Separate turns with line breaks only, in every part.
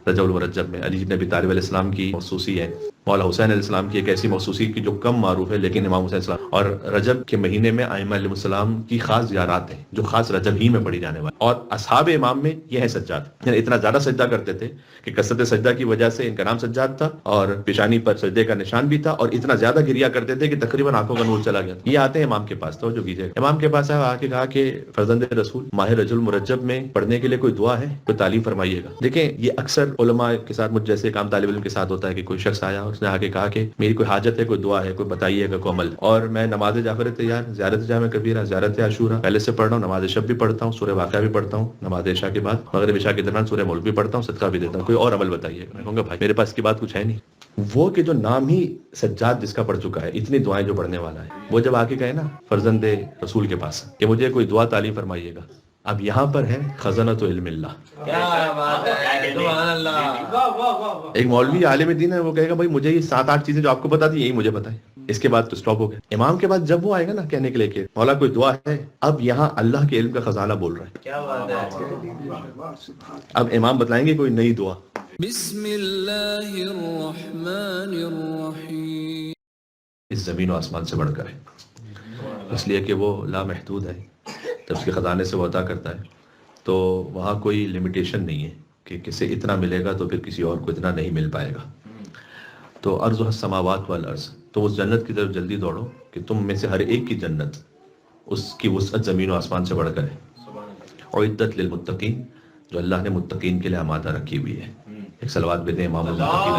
رجب المرجب میں علی بن ابی طالب علیہ السلام کی مخصوصی ہے، مولا حسین علیہ السلام کی ایک ایسی مخصوصی کی جو کم معروف ہے، لیکن امام حسین السلام اور رجب کے مہینے میں ائمہ علیہ السلام کی خاص زیارات ہیں جو خاص رجب ہی میں پڑھی جانے والی، اور اصحاب امام میں یہ ہے سجاد، یعنی اتنا زیادہ سجدہ کرتے تھے کہ کثرت سجدہ کی وجہ سے ان کا نام سجاد تھا، اور پیشانی پر سجدے کا نشان بھی تھا، اور اتنا زیادہ گریا کرتے تھے کہ تقریباً آنکھوں کا نور چلا گیا۔ یہ آتے ہیں امام کے پاس، تو جو کیجیے امام کے پاس آ کے کہا کہ فرزند رسول ماہ رجب المرجب میں پڑھنے کے لیے کوئی دعا ہے، کوئی تعلیم فرمائیے گا۔ دیکھیں یہ اکثر علماء کے ساتھ، مجھ جیسے ایک عام طالب علم کے ساتھ ہوتا ہے کہ کوئی شخص آیا، اس نے آ کے کہا کہ میری کوئی حاجت ہے، کوئی دعا ہے، کوئی بتائیے گا، کوئی عمل، اور میں نماز جعفر تیار، زیارت جامع کبیرہ، زیارت عاشورہ پہلے سے پڑھ رہا ہوں، نماز شب بھی پڑھتا ہوں، سورہ واقعہ بھی پڑھتا ہوں، نماز عشاء کے بعد مغرب عشاء کے درمیان سورہ ملک بھی پڑھتا ہوں، صدقہ بھی دیتا ہوں، کوئی اور عمل بتائیے گا۔ میں کہوں گا بھائی میرے پاس اس کی بات کچھ ہے نہیں۔ وہ کہ جو نام ہی سجاد جس کا پڑھ چکا ہے، اتنی دعائیں جو پڑھنے والا ہے، وہ جب آ کے کہے نا فرزند رسول کے پاس کہ مجھے کوئی دعا تعلیم فرمائیے گا، اب یہاں پر ہے خزانۃ علم اللہ۔
کیا بات ہے، سبحان اللہ۔
ایک مولوی عالم دین ہے، وہ کہے گا بھائی مجھے یہ 7-8 چیزیں جو آپ کو بتا دی یہی مجھے بتائیں، اس کے بعد تو سٹاپ ہو گیا۔ امام کے بعد جب وہ آئے گا نا کہنے کے لیے کہ مولا کوئی دعا ہے، اب یہاں اللہ کے علم کا خزانہ بول رہا ہے۔
کیا بات ہے۔
اب امام بتلائیں گے کوئی نئی دعا۔
بسم اللہ الرحمن الرحیم،
اس زمین و آسمان سے بڑھ کر ہے، اس لیے کہ وہ لامحدود ہے، جب اس کے خزانے سے وہ عطا کرتا ہے تو وہاں کوئی لمیٹیشن نہیں ہے کہ کسے اتنا ملے گا تو پھر کسی اور کو اتنا نہیں مل پائے گا۔ تو ارض السماوات والارض، تو اس جنت کی طرف جلدی دوڑو کہ تم میں سے ہر ایک کی جنت اس کی وسعت زمین و آسمان سے بڑھ کر ہے۔ اعدت للمتقین، جو اللہ نے متقین کے لیے آمادہ رکھی ہوئی ہے۔ ایک صلوات بھی دیں امام المتقین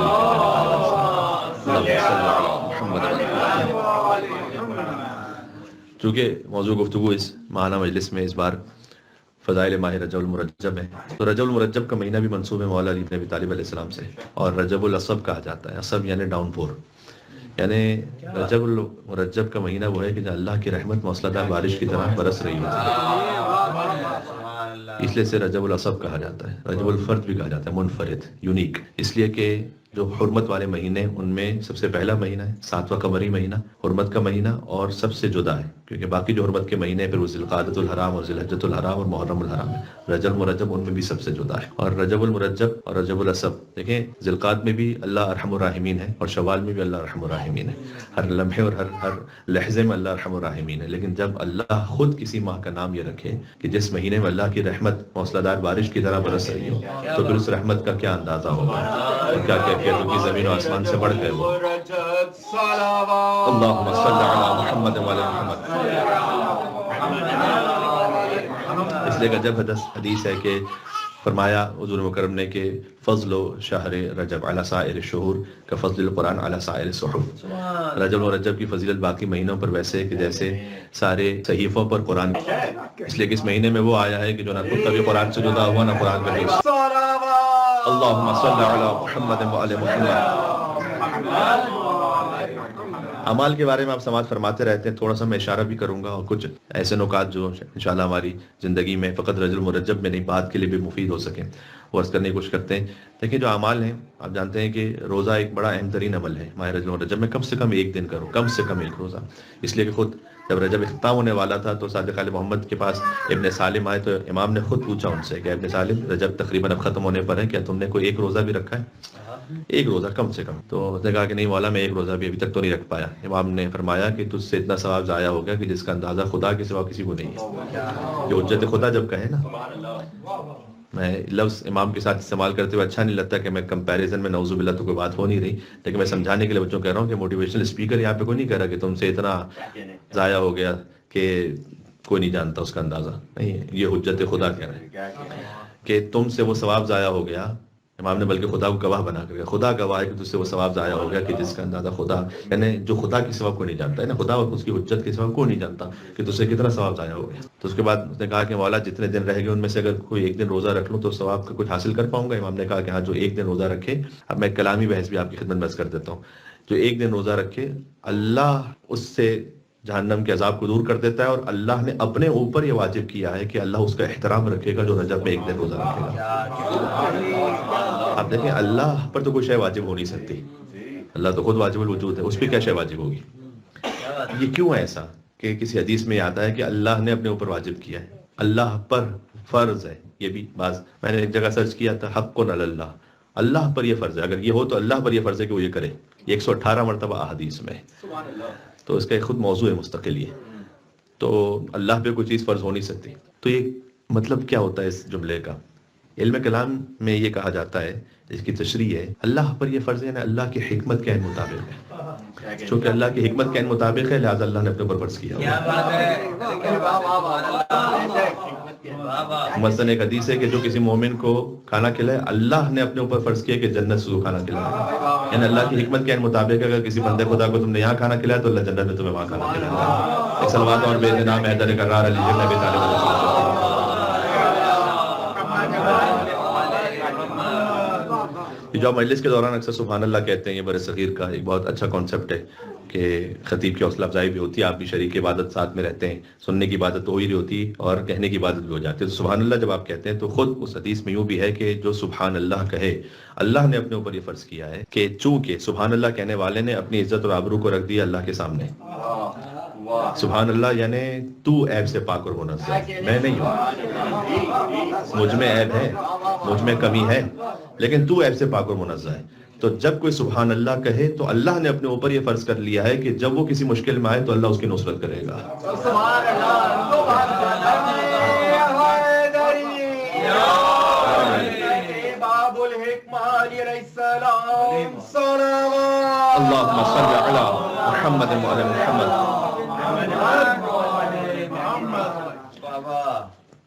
چونکہ موضوع گفتگو اس ماہانہ مجلس میں اس بار فضائل ماہ رجب المرجب ہے، تو رجب المرجب کا مہینہ بھی منسوب ہے مولا علی بن ابی طالب علیہ السلام سے، اور رجب العصب کہا جاتا ہے۔ عصب یعنی ڈاؤن پور، یعنی رجب المرجب کا مہینہ وہ ہے کہ جہاں اللہ کی رحمت موسلادھار بارش کی طرح برس رہی ہوتی ہے، اس لیے سے رجب العصب کہا جاتا ہے۔ رجب الفرد بھی کہا جاتا ہے، منفرد، یونیک، اس لیے کہ جو حرمت والے مہینے ان میں سب سے پہلا مہینہ ہے، 7واں قمری مہینہ، حرمت کا مہینہ، اور سب سے جدا ہے کیونکہ باقی جو حرمت کے مہینے پھر وہ ذوالقعدۃ الحرام اور ذوالحجۃ الحرام اور محرم الحرام ہے، رجب مرجب ان میں بھی سب سے جدا ہے۔ اور رجب المرجب اور رجب العصب، دیکھیں ذوالقعدہ میں بھی اللہ ارحم الراحمین ہے، اور شوال میں بھی اللہ ارحم الراحمین ہے، ہر لمحے اور ہر لحظے میں اللہ ارحم الراحمین ہے۔ لیکن جب اللہ خود کسی ماہ کا نام یہ رکھے کہ جس مہینے میں اللہ کی رحمت موسلادھار بارش کی طرح برس رہی ہو، تو پھر اس رحمت کا کیا اندازہ ہوگا اور کیا کیفیت ہوگی زمین و آسمان سے بڑھ کر وہ۔ اللہم صلی علی محمد و علی محمد۔ اس لیے کہ جب حدیث ہے کہ فرمایا حضور مکرم نے کہ فضل شہر رجب علی سائر الشہور کا فضل القرآن علی سائر الصحف، رجب و رجب کی فضیلت باقی مہینوں پر ویسے ہے کہ جیسے سارے صحیفوں پر قرآن، اس لیے کہ اس مہینے میں وہ آیا ہے کہ جو نہ خود کبھی قرآن سے جدا ہوا نہ قرآن کا جز۔ اللہم صلی علی محمد و علی محمد۔ اعمال کے بارے میں آپ سماعت فرماتے رہتے ہیں، تھوڑا سا میں اشارہ بھی کروں گا اور کچھ ایسے نکات جو انشاءاللہ ہماری زندگی میں فقط رجب المرجب میں نہیں بات کے لیے بھی مفید ہو سکیں، وہ عرض کرنے کی کوشش کرتے ہیں۔ دیکھیں جو اعمال ہیں، آپ جانتے ہیں کہ روزہ ایک بڑا اہم ترین عمل ہے ماہ رجب المرجب میں، کم سے کم ایک دن کرو، کم سے کم ایک روزہ، اس لیے کہ خود جب رجب اختتام ہونے والا تھا تو صادق آل محمد کے پاس ابن سالم آئے، تو امام نے خود پوچھا ان سے کہ ابن سالم رجب تقریباً اب ختم ہونے پر ہے، کیا تم نے کوئی ایک روزہ بھی رکھا ہے؟ ایک روزہ کم سے کم۔ تو اس نے کہا کہ نہیں مولا میں ایک روزہ بھی ابھی تک تو نہیں رکھ پایا۔ امام نے فرمایا کہ تجھ سے اتنا ثواب ضائع ہو گیا کہ جس کا اندازہ خدا کے سوا کسی کو نہیں ہے۔ کہ حجت خدا جب کہے نا، میں لفظ امام کے ساتھ استعمال کرتے ہوئے اچھا نہیں لگتا کہ میں کمپیریزن میں نعوذ باللہ تو کوئی بات ہو نہیں رہی، لیکن میں سمجھانے کے لیے بچوں کہہ رہا ہوں کہ موٹیویشنل اسپیکر یہاں پہ کوئی نہیں کہہ رہا کہ تم سے اتنا ضائع ہو گیا کہ کوئی نہیں جانتا اس کا اندازہ، نہیں، یہ حجت خدا کہہ رہے ہیں کہ تم سے وہ ثواب ضائع ہو گیا۔ امام نے بلکہ خدا کو گواہ بنا کر گیا، خدا گواہ ہے کہ تجھ سے وہ ثواب ضائع ہو گیا کہ جس کا اندازہ خدا، یعنی جو خدا کی سوا کو نہیں جانتا ہے نا، خدا اس کی حجت کی سوا کو نہیں جانتا کہ تجھ سے کتنا ثواب ضائع ہو گیا۔ تو اس کے بعد اس نے کہا کہ مولا جتنے دن رہ گئے ان میں سے اگر کوئی ایک دن روزہ رکھ لوں تو ثواب کا کچھ حاصل کر پاؤں گا؟ امام نے کہا کہ ہاں جو ایک دن روزہ رکھے، اب میں کلامی بحث بھی آپ کی خدمت میں عرض کر دیتا ہوں، جو ایک دن روزہ رکھے اللہ اس سے جہنم کے عذاب کو دور کر دیتا ہے، اور اللہ نے اپنے اوپر یہ واجب کیا ہے کہ اللہ اس کا احترام رکھے گا جو رجب میں ایک دن روزہ رکھے گا۔ آپ دیکھیں اللہ پر تو کوئی شے واجب ہو نہیں سکتی، اللہ تو خود واجب الوجود ہے، اس پہ کیا شے واجب ہوگی؟ یہ کیوں ہے ایسا کہ کسی حدیث میں آتا ہے کہ اللہ نے اپنے اوپر واجب کیا ہے، اللہ پر فرض ہے، یہ بھی بعض میں نے ایک جگہ سرچ کیا تھا، حق علی اللہ، اللہ پر یہ فرض ہے، اگر یہ ہو تو اللہ پر یہ فرض ہے کہ وہ یہ کرے. یہ 118 مرتبہ احادیث میں، تو اس کا ایک خود موضوع ہے مستقل یہ. تو اللہ پہ کوئی چیز فرض ہو نہیں سکتی. تو یہ مطلب کیا ہوتا ہے اس جملے کا؟ علم کلام میں یہ کہا جاتا ہے، اس کی تشریح ہے، اللہ پر یہ فرض ہے نا اللہ کی حکمت کے عین مطابق ہے. چونکہ اللہ کی حکمت کے عین مطابق ہے لہٰذا اللہ نے اپنے اوپر فرض کیا. مثلاً ایک حدیث ہے کہ جو کسی مومن کو کھانا کھلائے اللہ نے اپنے اوپر فرض کیا کہ جنت سے کھانا کھلائے. یعنی اللہ کی حکمت کے عین مطابق ہے، اگر کسی بندے خدا کو تم نے یہاں کھانا کھلایا تو اللہ جنت میں تمہیں وہاں کھانا کھلائے گا. صلوات اور بے نام حیدر کرار علی بن ابی طالب علیہ السلام. جو مجلس کے دوران اکثر سبحان اللہ کہتے ہیں، یہ بر صغیر کا ایک بہت اچھا کانسیپٹ ہے کہ خطیب کی حوصلہ افزائی بھی ہوتی ہے، آپ بھی شریک عبادت ساتھ میں رہتے ہیں، سننے کی عبادت ہو ہی رہی ہوتی اور کہنے کی عبادت بھی ہو جاتی ہے. تو سبحان اللہ جب آپ کہتے ہیں تو خود اس حدیث میں یوں بھی ہے کہ جو سبحان اللہ کہے اللہ نے اپنے اوپر یہ فرض کیا ہے کہ چونکہ سبحان اللہ کہنے والے نے اپنی عزت اور آبرو کو رکھ دیا اللہ کے سامنے. سبحان اللہ یعنی تو عیب سے پاک اور منزہ ہے، میں نہیں ہوں، مجھ میں عیب ہے، مجھ میں کمی ہے، لیکن تو عیب سے پاک اور منزہ ہے. تو جب کوئی سبحان اللہ کہے تو اللہ نے اپنے اوپر یہ فرض کر لیا ہے کہ جب وہ کسی مشکل میں آئے تو اللہ اس کی نصرت کرے گا. اللہم صل علی محمد وعلی محمد.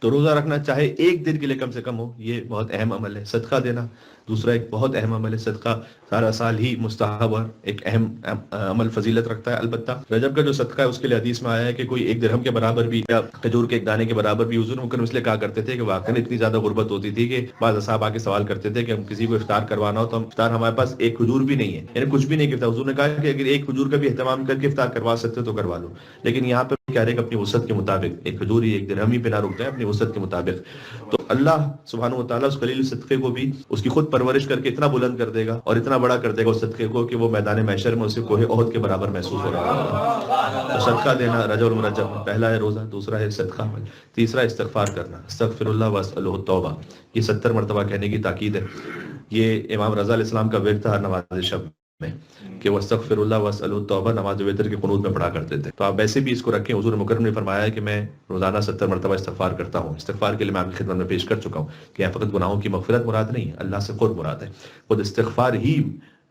تو روزہ رکھنا چاہے ایک دن کے لیے کم سے کم ہو، یہ بہت اہم عمل ہے. صدقہ دینا دوسرا ایک بہت اہم عمل ہے. صدقہ سارا سال ہی مستحب اور ایک اہم عمل فضیلت رکھتا ہے. البتہ رجب کا جو صدقہ ہے اس کے لیے حدیث میں آیا ہے کہ کوئی ایک درہم کے برابر بھی یا کھجور کے ایک دانے کے برابر بھی. حضور مکرم اس لیے کہا کرتے تھے کہ واقعی اتنی زیادہ غربت ہوتی تھی کہ بعض اصحاب آ کے سوال کرتے تھے کہ ہم کسی کو افطار کروانا ہو تو افطار ہمارے پاس ایک کھجور بھی نہیں ہے، یعنی کچھ بھی نہیں کرتا. حضور نے کہا کہ اگر ایک کھجور کا بھی اہتمام کر کے افطار کروا سکتے تو کروا لو، لیکن یہاں پہ کہہ رہے کہ اپنی وسعت کے مطابق ایک کھجور ہی ایک درہم ہی پہ نہ رک جائے، اپنی وسعت کے مطابق. تو اللہ سبحانہ و تعالیٰ اس خلیل صدقے کو بھی اس کی خود پرورش کر کے اتنا بلند کر دے گا اور اتنا بڑا کر دے گا اس صدقے کو کہ وہ میدان محشر میں اسے کوہ احد کے برابر محسوس ہو رہا ہوگا. تو صدقہ دینا رجب المرجب میں پہلا ہے روزہ، دوسرا ہے صدقہ عمل، تیسرا استغفار کرنا، استغفر اللہ واسألہ التوبہ. یہ 70 مرتبہ کہنے کی تاکید ہے. یہ امام رضا علیہ السلام کا ورد تھا نماز شب میں کہ وہ استغفر اللہ واسألہ التوبہ نماز وتر کے قنوت میں پڑھا کرتے تھے. تو آپ ویسے بھی اس کو رکھیں. حضور مکرم نے فرمایا ہے کہ میں روزانہ 70 مرتبہ استغفار کرتا ہوں. استغفار کے لیے میں آپ کی خدمت میں پیش کر چکا ہوں کہ یہاں فقط گناہوں کی مغفرت مراد نہیں، اللہ سے قرب مراد ہے. خود استغفار ہی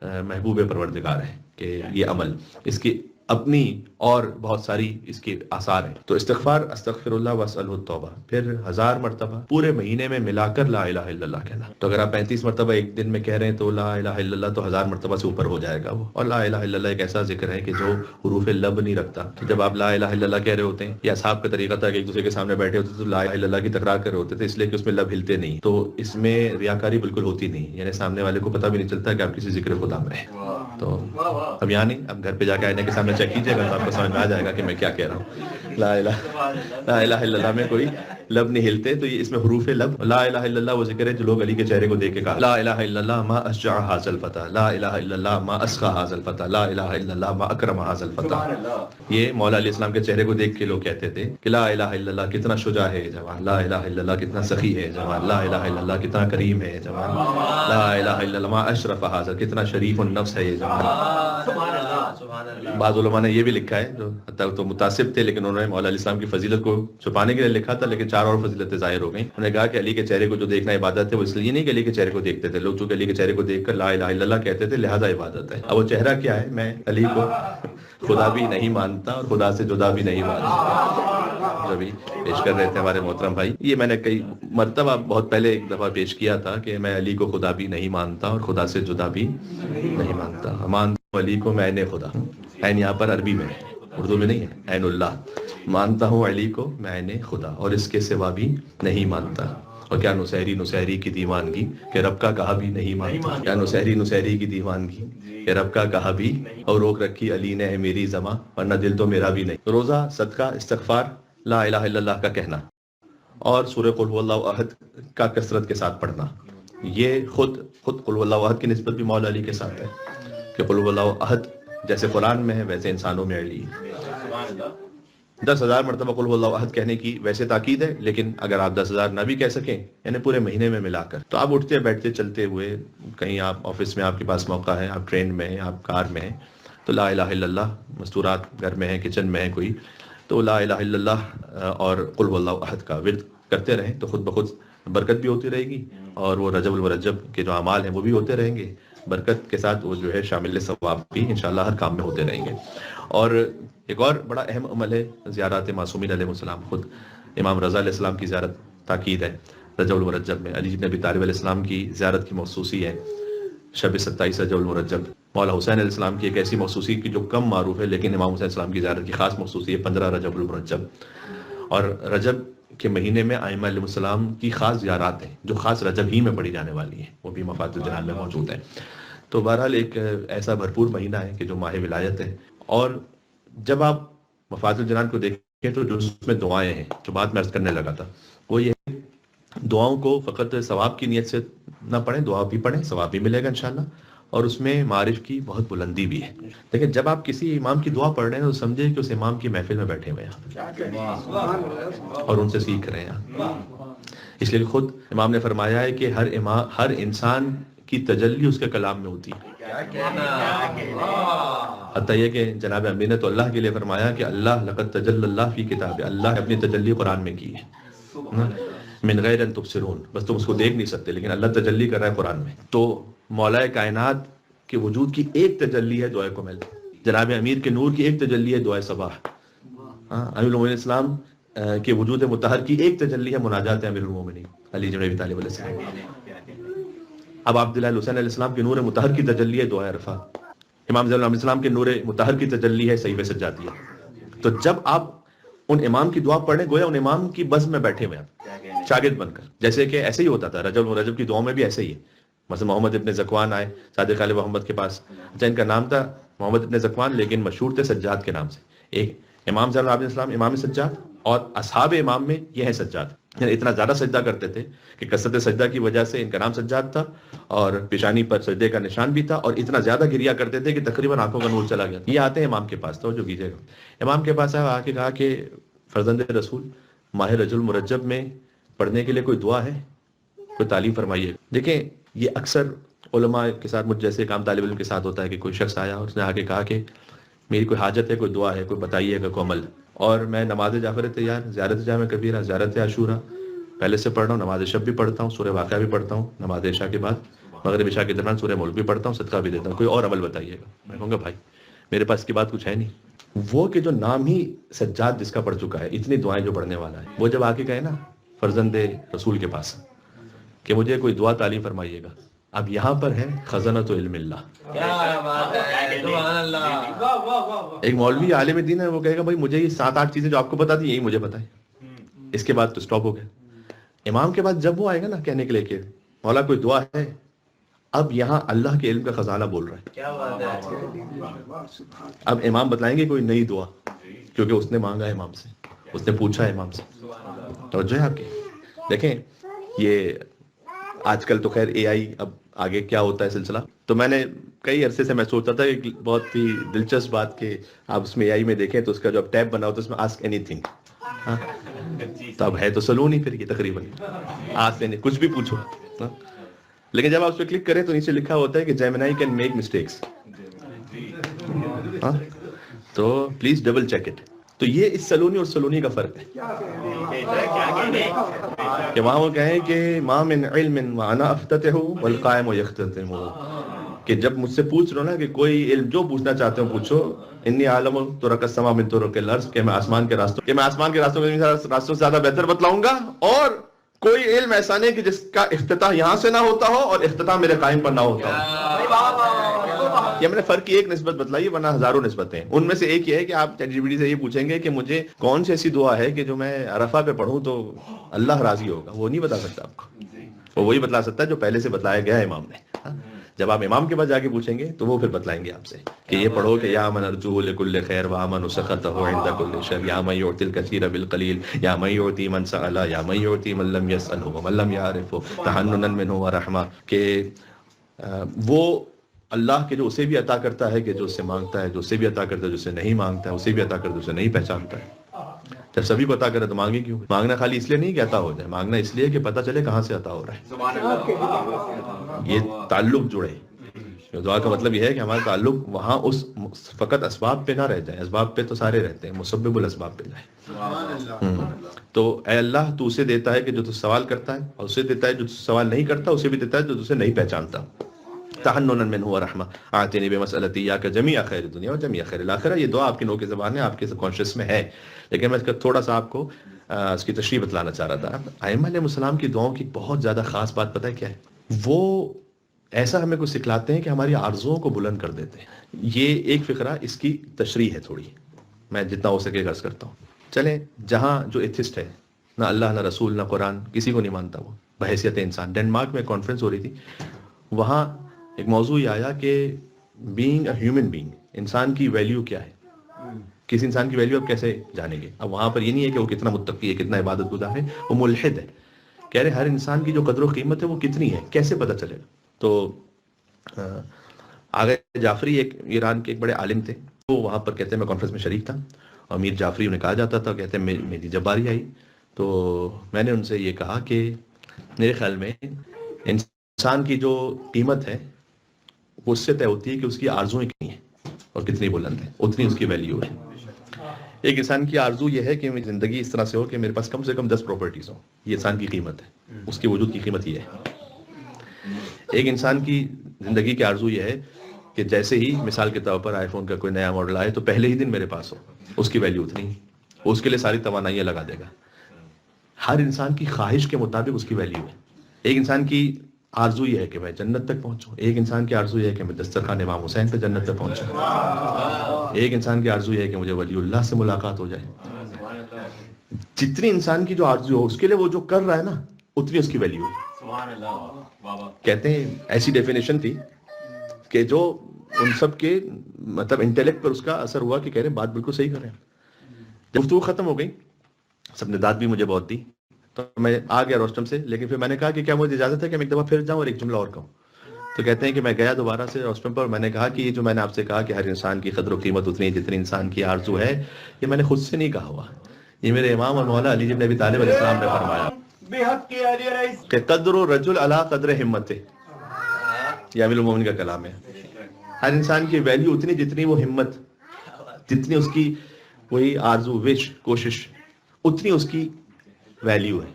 محبوب پروردگار ہے کہ یہ عمل اس کی اپنی اور بہت ساری اس کے آثار ہیں. تو استغفار استغفر اللہ واسألہ التوبہ، پھر 1000 مرتبہ پورے مہینے میں ملا کر لا الہ الا اللہ کہنا. تو اگر آپ 35 مرتبہ ایک دن میں کہہ رہے ہیں تو لا الہ الا اللہ تو 1000 مرتبہ سے اوپر ہو جائے گا وہ. اور لا الہ الا اللہ ایک ایسا ذکر ہے کہ جو حروف لب نہیں رکھتا. جب آپ لا الہ الا اللہ کہہ رہے ہوتے ہیں، یا اصحاب کا طریقہ تھا کہ ایک دوسرے کے سامنے بیٹھے ہوتے تو لا الہ الا اللہ کی تکرار کر رہے ہوتے تھے، اس لیے کہ اس میں لب ہلتے نہیں. تو اس میں ریاکاری بالکل ہوتی نہیں، یعنی سامنے والے کو پتہ بھی نہیں چلتا کہ آپ کسی ذکر خدا میں ہیں. تو اب یہاں نہیں، اب گھر پہ جا کے آئینے کے سامنے چیک کیجیے گا تو آپ کو سمجھ میں آ جائے گا کہ میں کیا کہہ رہا ہوں. لا الہ الا اللہ میں کوئی لب نہیں ہلتے. تو یہ اس میں حروف لب. لا الہ الا اللہ وہ ذکر ہے جو لوگ علی کے چہرے کو دیکھ کے کہا لا الہ الا اللہ ما اشجع ھذا الفتى، لا الہ الا اللہ ما اسخى ھذا الفتى، لا الہ الا اللہ ما اکرم ھذا الفتى. یہ مولا علیہ السلام کے چہرے کو دیکھ کے لوگ کہتے تھے کہ لا الہ الا اللہ کتنا شجاع ہے جوان، لا الہ الا اللہ کتنا سخی ہے جوان، لا الہ الا اللہ کتنا کریم ہے جوان، لا الہ الا اللہ ما اشرف ھذا کتنا شریف النفس ہے یہ جوان. بعض علماء نے یہ بھی لکھا ہے جو حتیٰ تو متعصب تھے لیکن انہوں نے مولا علیہ السلام کی فضیلت کو چھپانے کے لیے لکھا تھا، لیکن 4 اور فضیلتیں ظاہر ہو گئیں. انہوں نے کہا کہ علی کے چہرے کو جو دیکھنا عبادت ہے وہ اس لیے نہیں کہ علی کے چہرے کو دیکھتے تھے لوگ، چونکہ علی کے چہرے کو دیکھ کر لا الہ الا اللہ کہتے تھے لہذا عبادت ہے. اب وہ چہرہ کیا ہے؟ میں علی کو خدا بھی نہیں مانتا اور خدا سے جدا بھی نہیں مانتا. جو بھی پیش کر رہے تھے ہمارے محترم بھائی، یہ میں نے کئی مرتبہ بہت پہلے ایک دفعہ پیش کیا تھا کہ میں علی کو خدا بھی نہیں مانتا اور خدا سے جدا بھی نہیں مانتا. مانتا ہوں علی کو میں عین خدا. عین یہاں پر عربی میں ہے، اردو میں نہیں ہے. عین اللہ، مانتا ہوں علی کو میں عین خدا اور اس کے سوا بھی نہیں مانتا. اور کیا نصیری کی دیوانگی کہ رب کا کہا بھی نہیں مانتا. کیا نصیری کی دیوانگی کہ رب کا کہا بھی، اور روک رکھی علی نے ہے میری زماں ورنہ دل تو میرا بھی نہیں. روزہ، صدقہ، استغفار، لا الہ الا اللہ کا کہنا اور سورہ قل هو اللہ احد کا کثرت کے ساتھ پڑھنا. یہ خود قل هو اللہ احد کی نسبت بھی مولا علی کے ساتھ ہے کہ قل هو اللہ احد جیسے قرآن میں ہے ویسے انسانوں میں علی. 10,000 مرتبہ قل هو اللہ احد کہنے کی ویسے تاکید ہے، لیکن اگر آپ 10,000 نہ بھی کہہ سکیں یعنی پورے مہینے میں ملا کر، تو آپ اٹھتے بیٹھتے چلتے ہوئے کہیں آپ آفس میں آپ کے پاس موقع ہے، آپ ٹرین میں ہیں، آپ کار میں ہیں، تو لا الہ الا اللہ مستورات گھر میں ہیں، کچن میں ہے کوئی، تو لا الہ الا اللہ اور قل هو اللہ احد کا ورد کرتے رہیں تو خود بخود برکت بھی ہوتی رہے گی، اور وہ رجب المرجب کے جو اعمال ہیں وہ بھی ہوتے رہیں گے، برکت کے ساتھ وہ جو ہے شامل ثواب بھی انشاءاللہ ہر کام میں ہوتے رہیں گے۔ اور ایک اور بڑا اہم عمل ہے زیارات معصومین علیہ السلام، خود امام رضا علیہ السلام کی زیارت تاکید ہے رجب المرجب میں، علی بن ابی طالب علیہ السلام کی زیارت کی مخصوصی ہے شب 27 رجب المرجب، مولا حسین علیہ السلام کی ایک ایسی مخصوصی کی جو کم معروف ہے لیکن امام حسین علیہ السلام کی زیارت کی خاص مخصوصی ہے 15 رجب المرجب، اور رجب کے مہینے میں ائمہ علیہ السلام کی خاص زیارات ہیں جو خاص رجب ہی میں پڑھی جانے والی ہیں، وہ بھی مفاتیح الجنان میں موجود ہیں۔ تو بہرحال ایک ایسا بھرپور مہینہ ہے کہ جو ماہ ولایت ہے، اور جب آپ مفاتیح الجنان کو دیکھیں تو جو اس میں دعائیں ہیں، جو بات میں عرض کرنے لگا تھا وہ یہ ہے، دعاؤں کو فقط ثواب کی نیت سے نہ پڑھیں، دعا بھی پڑھیں، ثواب بھی ملے گا انشاءاللہ، اور اس میں معارف کی بہت بلندی بھی ہے۔ لیکن جب آپ کسی امام کی دعا پڑھ رہے ہیں تو سمجھے کہ اس امام کی محفل میں بیٹھے ہوئے ہیں اور ان سے سیکھ رہے ہیں، اس لیے خود امام نے فرمایا ہے کہ ہر انسان کی تجلی اس کے کلام میں ہوتی ہے، حتیٰ یہ کہ جناب امیر نے تو اللہ کے لیے فرمایا کہ اللہ لقد تجلی اللہ فی کتاب، اللہ نے اپنی تجلی قرآن میں کی ہے، من غیر ان تبصرون، بس تم اس کو دیکھ نہیں سکتے لیکن اللہ تجلی کر رہا ہے قرآن میں۔ تو مولا کائنات کے وجود کی ایک تجلی ہے دعائے کمل، جناب امیر کے نور کی ایک تجلی ہے دعائے صباح، امیر المومنین اسلام کے وجود مطہر کی ایک تجلی ہے مناجات امیر المومنین علی بن ابی طالب علیہ السلام۔ اب عبداللہ حسین علیہ السلام کے نور مطہر کی تجلی ہے دعائے عرفہ، امام زین علیہ السلام کے نور مطہر کی تجلی ہے صحیفہ سجادیہ۔ تو جب آپ ان امام کی دعا پڑھیں گویا ان امام کی بزم میں بیٹھے ہوئے ہیں شاگرد بن کر، جیسے کہ ایسے ہی ہوتا تھا رجب المرجب کی دعاؤں میں بھی ایسے ہی ہے۔ مثلا محمد ابن زکوان آئے صادق علیہ محمد کے پاس، اچھا ان کا نام تھا محمد ابن زکوان لیکن مشہور تھے سجاد کے نام سے، ایک امام زین علیہ السلام امام سجاد، اور اصحاب امام میں یہ ہے سجاد، یعنی اتنا زیادہ سجدہ کرتے تھے کہ کثرت سجدہ کی وجہ سے ان کا نام سجاد تھا، اور پیشانی پر سجدے کا نشان بھی تھا، اور اتنا زیادہ گریا کرتے تھے کہ تقریباً آنکھوں کا نور چلا گیا۔ یہ آتے ہیں امام کے پاس، تو جو کیجیے گا امام کے پاس آ کے کہا کہ فرزند رسول ماہ رجب المرجب میں پڑھنے کے لیے کوئی دعا ہے، کوئی تعلیم فرمائیے۔ دیکھیں یہ اکثر علماء کے ساتھ، مجھ جیسے ایک عام طالب علم کے ساتھ ہوتا ہے کہ کوئی شخص آیا اور اس نے آ کے کہا کہ میری کوئی حاجت ہے، کوئی دعا ہے، کوئی بتائیے گا، کوئی عمل، اور میں نماز جعفر تیار، زیارت جامع کبیرہ، زیارت عاشورہ پہلے سے پڑھ رہا ہوں، نماز شب بھی پڑھتا ہوں، سورہ واقعہ بھی پڑھتا ہوں، نماز عشاء کے بعد مغرب عشاء کے درمیان سورہ ملک بھی پڑھتا ہوں، صدقہ بھی دیتا ہوں، کوئی اور عمل بتائیے گا۔ میں کہوں گا بھائی میرے پاس اس کی بات کچھ ہے نہیں، وہ کہ جو نام ہی سجاد جس کا پڑھ چکا ہے، اتنی دعائیں جو پڑھنے والا ہے، وہ جب آ کے کہے نا فرزند رسول کے پاس کہ مجھے کوئی دعا تعلیم فرمائیے گا، اب یہاں پر ہے خزانۃ علم اللہ۔
کیا بات ہے، سبحان اللہ۔
ایک مولوی عالم دین ہے، وہ کہے گا بھائی مجھے یہ 7-8 چیزیں جو آپ کو بتا دی یہی مجھے بتائیں، اس کے بعد تو سٹاپ ہو گیا۔ امام کے بعد جب وہ آئے گا نا کہنے کے لیے کہ مولا کوئی دعا ہے، اب یہاں اللہ کے علم کا خزانہ بول رہا ہے،
کیا بات ہے۔
اب امام بتلائیں گے کوئی نئی دعا، کیونکہ اس نے مانگا ہے امام سے، اس نے پوچھا ہے امام سے۔ توجہ ہے آپ کی؟ دیکھیں یہ آج کل تو خیر اے آئی، اب آگے کیا ہوتا ہے سلسلہ، تو میں نے کئی عرصے سے میں سوچتا تھا کہ بہت ہی دلچسپ بات کہ آپ اس میں اے آئی میں دیکھیں تو اس کا جو اب ٹیب بنا ہوتا ہے اس میں آسک اینی تھنگ، تو اب ہے تو سلون ہی پھر یہ تقریباً آسک اینی، کچھ بھی پوچھو، لیکن جب آپ اس پہ کلک کریں تو نیچے لکھا ہوتا ہے کہ جیمنائی کین میک مسٹیکس، تو پلیز ڈبل چیک اٹ۔ تو یہ اس سلونی اور سلونی کا فرق ہے کہ وہاں وہ کہیں کہ ما من علم وانا افتتح والقائم یختتم، کہ جب مجھ سے پوچھ رہو نا کہ کوئی علم جو پوچھنا چاہتے ہو پوچھو، انی عالم طرق السماء من طرق الارض، کہ میں آسمان کے راستوں سے زیادہ بہتر بتلاؤں گا، اور کوئی علم ایسا نہیں کہ جس کا افتتاح یہاں سے نہ ہوتا ہو اور اختتام میرے قائم پر نہ ہوتا ہو۔ یہ میں نے فرق کی ایک نسبت بتلائی، ورنہ ہزاروں نسبتیں، ان میں سے ایک یہ ہے کہ آپ چیٹ جی پی ٹی سے یہ پوچھیں گے کہ مجھے کون سی ایسی دعا ہے کہ جو میں عرفہ پہ پڑھوں تو اللہ راضی ہوگا، وہ نہیں بتا سکتا آپ کو، وہ وہی بتلا سکتا ہے جو پہلے سے بتلایا گیا ہے امام نے۔ جب آپ امام کے پاس جا کے پوچھیں گے تو وہ پھر بتلائیں گے آپ سے کہ یہ پڑھو کہ یا من ارجو لکل خیر وامن سخطہ عند کل شر، یا من یعطی الکثیر بالقلیل، یا من یعطی من سأل، یا من یعطی من لم یسأل ومن لم یعرف تحننا منہ ورحمہ، کہ وہ اللہ کے جو اسے بھی عطا کرتا ہے کہ جو اسے مانگتا ہے، جو اسے بھی عطا کرتا ہے جو اسے نہیں مانگتا ہے، اسے بھی عطا کرتا ہے جو اسے نہیں پہچانتا ہے۔ جب سبھی کو عطا کرے تو مانگے کیوں؟ مانگنا خالی اس لیے نہیں کہ عطا ہو جائے، مانگنا اس لیے کہ پتہ چلے کہاں سے عطا ہو رہا ہے، یہ تعلق جڑے۔ دعا کا مطلب یہ ہے کہ ہمارا تعلق وہاں اس فقط اسباب پہ نہ رہ جائے، اسباب پہ تو سارے رہتے ہیں، مسبب الاسباب پہ جائے۔ تو اے اللہ تو اسے دیتا ہے کہ جو تو سوال کرتا ہے، اور اسے دیتا ہے جو تو سوال نہیں کرتا، اسے بھی دیتا ہے جو تجھے نہیں پہچانتا۔ تحننا منه ورحمہ آتنی بمسألتی یاک جمیع خیر الدنیا و جمیع خیر الآخرہ۔ یہ دعا آپ کی نو کی زبان ہے، آپ کے سب کانشیس میں ہے، لیکن میں اس کا تھوڑا سا آپ کو اس کی تشریح بتلانا چاہ رہا تھا۔ ائمہ علیہ السلام کی دعاؤں کی بہت زیادہ خاص بات پتہ ہے کیا ہے؟ وہ ایسا ہمیں کو سکھلاتے ہیں کہ ہماری آرزوؤں کو بلند کر دیتے ہیں۔ یہ ایک فقرہ اس کی تشریح ہے، تھوڑی میں جتنا ہو سکے عرض کرتا ہوں۔ چلیں، جہاں جو ایتھسٹ ہے، نہ اللہ نہ رسول نہ قرآن، کسی کو نہیں مانتا وہ بحیثیت انسان، ڈنمارک میں کانفرنس ہو رہی تھی، وہاں ایک موضوع یہ آیا کہ بینگ اے ہیومن بینگ، انسان کی ویلیو کیا ہے، کسی انسان کی ویلیو آپ کیسے جانیں گے؟ اب وہاں پر یہ نہیں ہے کہ وہ کتنا متقی ہے، کتنا عبادت گزار ہے، وہ ملحد ہے، کہہ رہے ہر انسان کی جو قدر و قیمت ہے وہ کتنی ہے، کیسے پتہ چلے گا؟ تو آگے جعفری ایک ایران کے ایک بڑے عالم تھے، وہ وہاں پر کہتے ہیں میں کانفرنس میں شریک تھا، اور میر جعفری انہیں کہا جاتا تھا، کہتے ہیں میری جب باری آئی تو میں نے ان سے یہ کہا کہ میرے خیال میں انسان کی جو قیمت ہے وہ اس سے طے ہوتی ہے کہ اس کی آرزویں کتنی ہیں اور کتنی بلند ہیں، اتنی اس کی ویلیو ہے۔ ایک انسان کی آرزو یہ ہے کہ میری زندگی اس طرح سے ہو کہ میرے پاس کم سے کم 10 پراپرٹیز ہوں، یہ انسان کی قیمت ہے، اس کے وجود کی قیمت یہ ہے۔ ایک انسان کی زندگی کی آرزو یہ ہے کہ جیسے ہی مثال کے طور پر آئی فون کا کوئی نیا ماڈل آئے تو پہلے ہی دن میرے پاس ہو، اس کی ویلیو اتنی، اس کے لیے ساری توانائیاں لگا دے گا۔ ہر انسان کی خواہش کے مطابق اس کی ویلیو ہے۔ ایک انسان کی آرزو یہ ہے کہ میں جنت تک پہنچوں، ایک انسان کی آرزو یہ ہے کہ میں دسترخوان امام حسین پہ جنت تک پہنچوں، ایک انسان کی آرزو یہ ہے کہ مجھے ولی اللہ سے ملاقات ہو جائے۔ جتنی انسان کی جو آرزو ہو، اس کے لیے وہ جو کر رہا ہے نا، اتنی اس کی ویلیو ہے۔ کہتے ہیں ایسی ڈیفینیشن تھی کہ جو ان سب کے مطلب انٹیلیکٹ پر اس کا اثر ہوا کہ کہہ رہے ہیں بات بالکل صحیح کر رہے ہیں۔ گفتگو ختم ہو گئی، سب نے داد بھی مجھے بہت دی، تو میں آ گیا روسٹم سے، لیکن پھر میں نے کہا کہ کیا مجھے اجازت ہے کہ میں ایک دفعہ پھر جاؤں اور ایک جملہ اور کہوں؟ تو کہتے ہیں کہ میں گیا دوبارہ سے روسٹم پر، میں نے کہا کہ یہ جو میں نے آپ سے کہا کہ ہر انسان کی قدر و قیمت اتنی جتنی انسان کی آرزو ہے، یہ میں نے خود سے نہیں کہا ہوا، یہ میرے امام اور مولا علی بن ابی طالب علیہ السلام نے فرمایا کہ قدر الرجل علی قدر ہمت، یہ امیر المومنین کا کلام ہے۔ ہر انسان کی ویلیو اتنی جتنی وہ ہمت، جتنی اس کی وہی آرزو، وش، کوشش، اتنی اس کی ویلیو ہے۔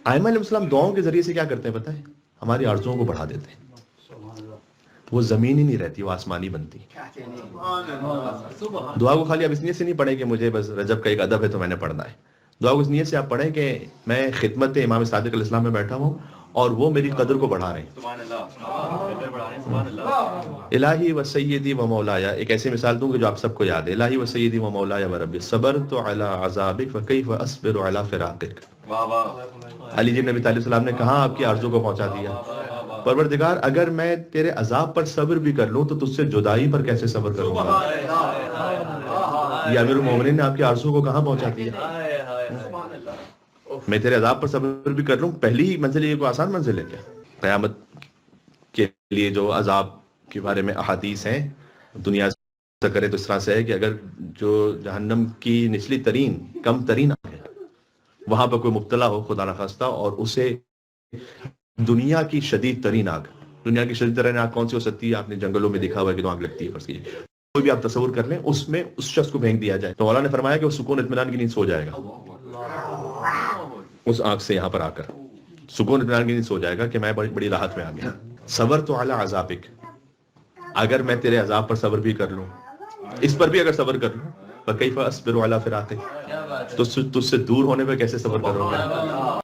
ائمہ علیہ السلام دعاؤں کے ذریعے سے کیا کرتے ہیں پتہ ہے؟ ہماری آرزوؤں کو بڑھا دیتے ہیں، وہ زمینی نہیں رہتی، وہ آسمانی بنتی۔ دعا کو خالی آپ اس نیت سے نہیں پڑھیں کہ مجھے بس رجب کا ایک ادب ہے تو میں نے پڑھنا ہے، دعا کو اس نیت سے آپ پڑھیں کہ میں خدمت امام صادق علیہ السلام میں بیٹھا ہوں اور وہ میری قدر کو بڑھا رہے ہیں۔ الہی و سیدی و مولایا، ایک ایسی مثال دوں کہ جو آپ سب کو یاد ہے، الہی و سیدی و مولایا و ربی صبرت علی عذابک فکیف اصبر علی فراقک۔ علی جی نبی طالب السلام نے کہاں آپ کی آرزو کو پہنچا دیا، پروردگار اگر میں تیرے عذاب پر صبر بھی کر لوں تو تجھ سے جدائی پر کیسے صبر کروں گا؟ یہ امیر المومنین نے آپ کی آرزو کو کہاں پہنچا دیا؟ میں تیرے عذاب پر صبر بھی کر لوں، پہلی منزل یہ کوئی آسان منزل ہے کیا؟ قیامت کے لیے جو عذاب کے بارے میں احادیث ہیں، دنیا سے کرے تو اس طرح سے ہے کہ اگر جو جہنم کی نچلی ترین کم ترین آگ ہے وہاں پر کوئی مبتلا ہو خدا نخواستہ، اور اسے دنیا کی شدید ترین آگ، دنیا کی شدید ترین آگ کون سی ہو سکتی ہے؟ آپ نے جنگلوں میں دیکھا ہوا ہے کہ تو آگ لگتی ہے، فرض کیجیے کوئی بھی آپ تصور کر لیں، اس میں اس شخص کو پھینک دیا جائے تو مولا نے فرمایا کہ وہ سکون اطمینان کی نیند سو جائے گا، اس آنکھ سے یہاں پر آ کر سکون اطمینان کی نیند سو جائے گا کہ میں بڑی راحت میں آ گیا۔ صبر تو علی عذابک، اگر میں تیرے عذاب پر صبر بھی کر لوں، اس پر بھی اگر صبر کر لوں، فکیف اصبر علی فراقک، تو تجھ سے دور ہونے پہ کیسے صبر کروں گا؟